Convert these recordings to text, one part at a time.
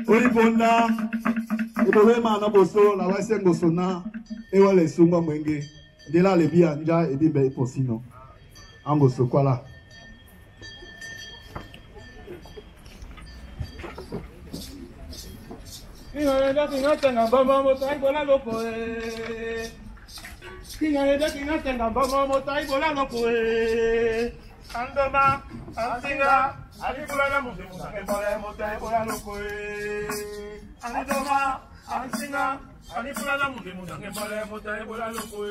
Olibona ibowe mana boso la wase ngosona ewale sungwa mwenge ndela lebia nja ebibe posino angoso kwala Andoma, Ansinga, Alibula Musa, Ebola Loco. Andoma, Ansinga, Alibula Musa, Ebola Loco.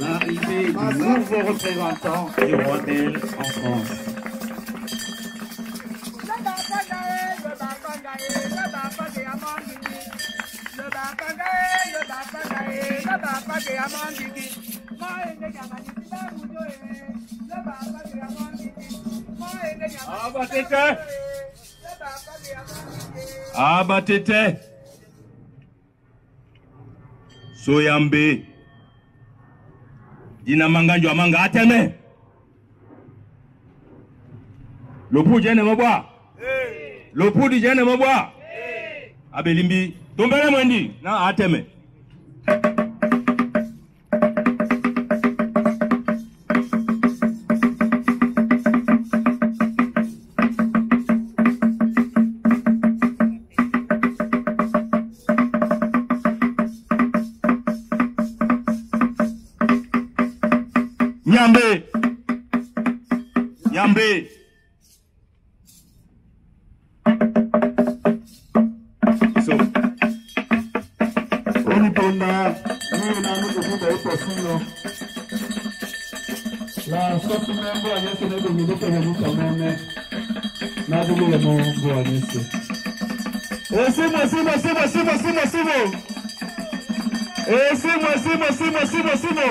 L'arrivée du nouveau représentant du Rondel en France. Abatete Soyambe Dina manganjo amanga ateme Lopu jene mabwa Lopu di jene mabwa Abelimbi Tombele mwendi na ateme Yambe. So. Oni ponda, nous n'avons pas de possible. La sorte même boa nesse ne do minuto que nous sommes né. Nada do lemon boa nesse. Simo. Simo.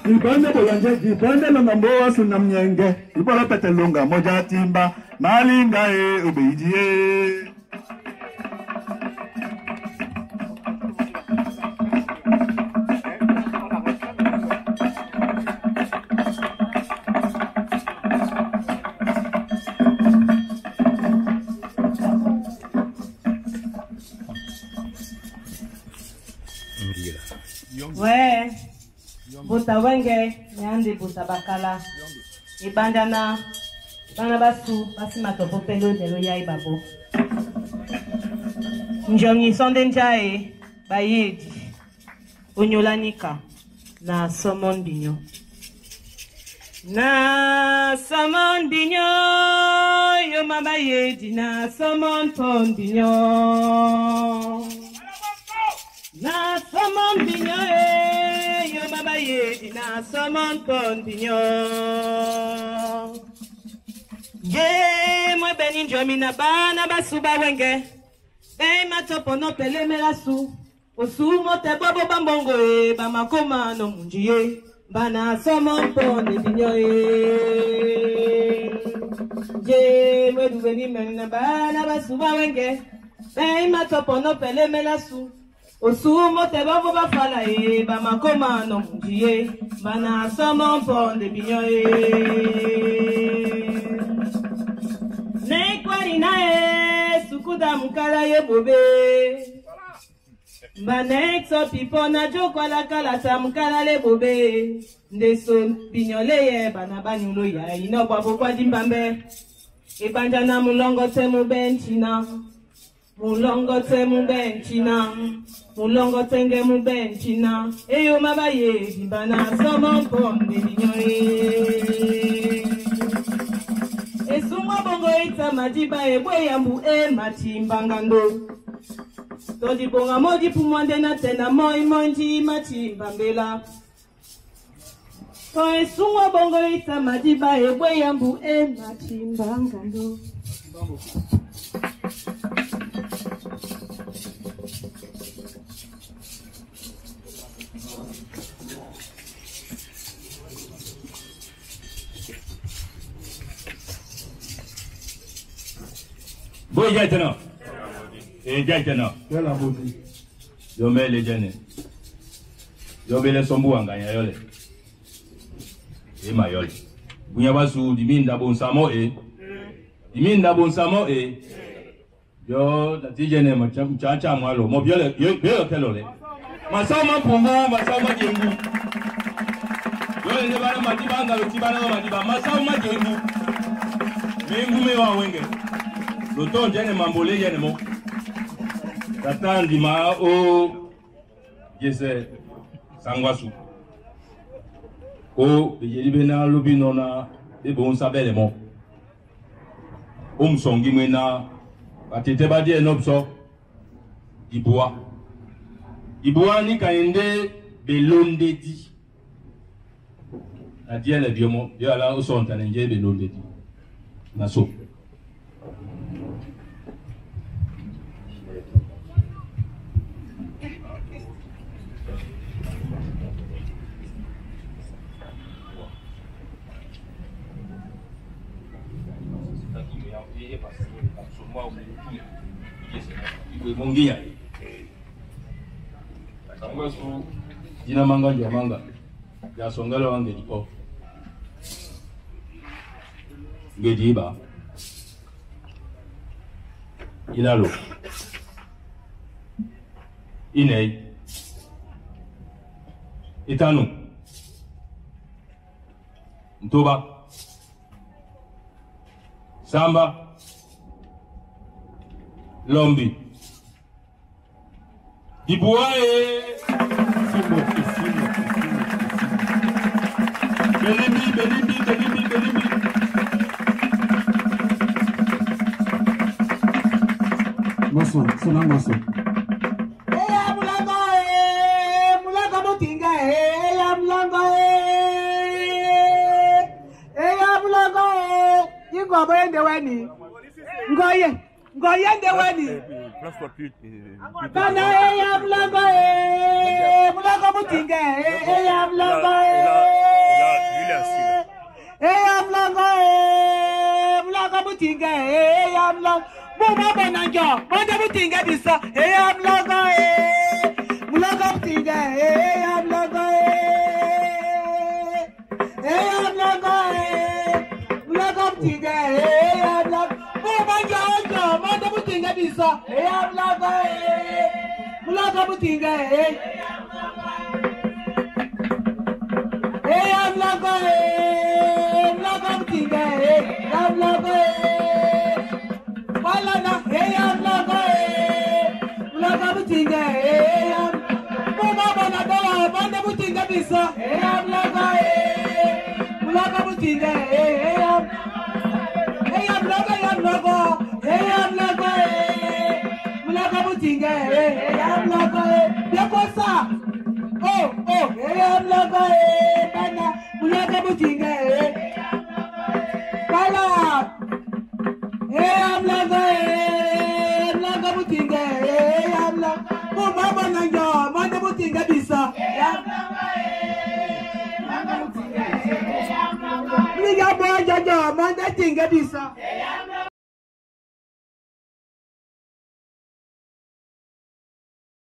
Ibande bolanje ibande longambo asuna mnyenge ibola pete longa moja timba malinga obeidie Ouais. Buta wenge nyandi buta bakala ibandana bana basu basima topo pendo delo ya ibabo njongi sonde njae bayedi onyolanika na somon binyo yo mama yedi na somon pon binyo na somon binyo yo mama yedi na somon pon binyo ye mwe beni njomi na bana basuba wenge be matopo no pele melasu osu mote bobo bambongo ba makoma no munjiye bana somon pon binyo ye mwe beni na bana basuba wenge be matopo no pele melasu Osumo te bobo ba fala ba makoma no munjie bana somon pon de binyo ne kwani na sukuda mukala ye bobe bana so pipo na joko la kala ta mukala le bobe ndeso binyole ye bana banyulo ya ino babo kwa dimbambe ibanja na mulongo te mu benchina mulongo te mu benchina mulongo tenge mu benchina eyo mabaye bana somon pon de binyoe esumwa bongo ita madiba ebwe yambu matimbangando todi bonga modi pumwande na tena moi monji matimbambela to esumwa bongo ita madiba ebwe yambu matimbangando Boy gaitana. Gaitana. Quelle abouti. Yo me le jene. Yo bele sombu anganya yole. Ma yole. Bunya basu diminda bonsamo diminda bonsamo yo la tijene ma chacha mwalo mo biole yo kelole. Masama pombo masama jengu. Yo le bana matibanga lutibana matiba masama jengu. Mengu me wa wenge. L'automne jene mambole jene mo. Tatandi ma o jese sangwasu. O bejibena lubinona de bon sabele mo. Songi mwena atete badi enopso ibua. Ibua ni kaende belonde di. Na diele biomo, yo ala o sonta nje belonde di. Na so. Mongia. Sangwa su jina manga jamanga. Ya songalo wange dipo. Ngediba. Inalo. Etano. Ntoba. Samba. Lombi. Dibouae. Belimbi. Mosso, sona mosso. Mulanga mutinga, mulanga, Ingo boende weni. Ngoye weni. Bana mulanga mutinga, mulanga, mulanga mutinga, mulanga. Mama bananjo, manda mutinga bisa, mulanga, mulanga mutinga, mulanga, mulanga, mulanga mutinga, mulanga. Mama bananjo, manda mutinga bisa, mulanga, mulanga mutinga, mulanga, mulanga mutinga, mulanga. Malana, mulanga mutinga, mama banadala, manda mutinga bisa, mulanga, mulanga mutinga, mulanga mutinga, mulanga, yakosa, mulanga, bana, mulanga mutinga, bala. Mulanga mutinga, mama bananjo, manda mutinga bisa, mulanga mutinga, manda tinga bisa.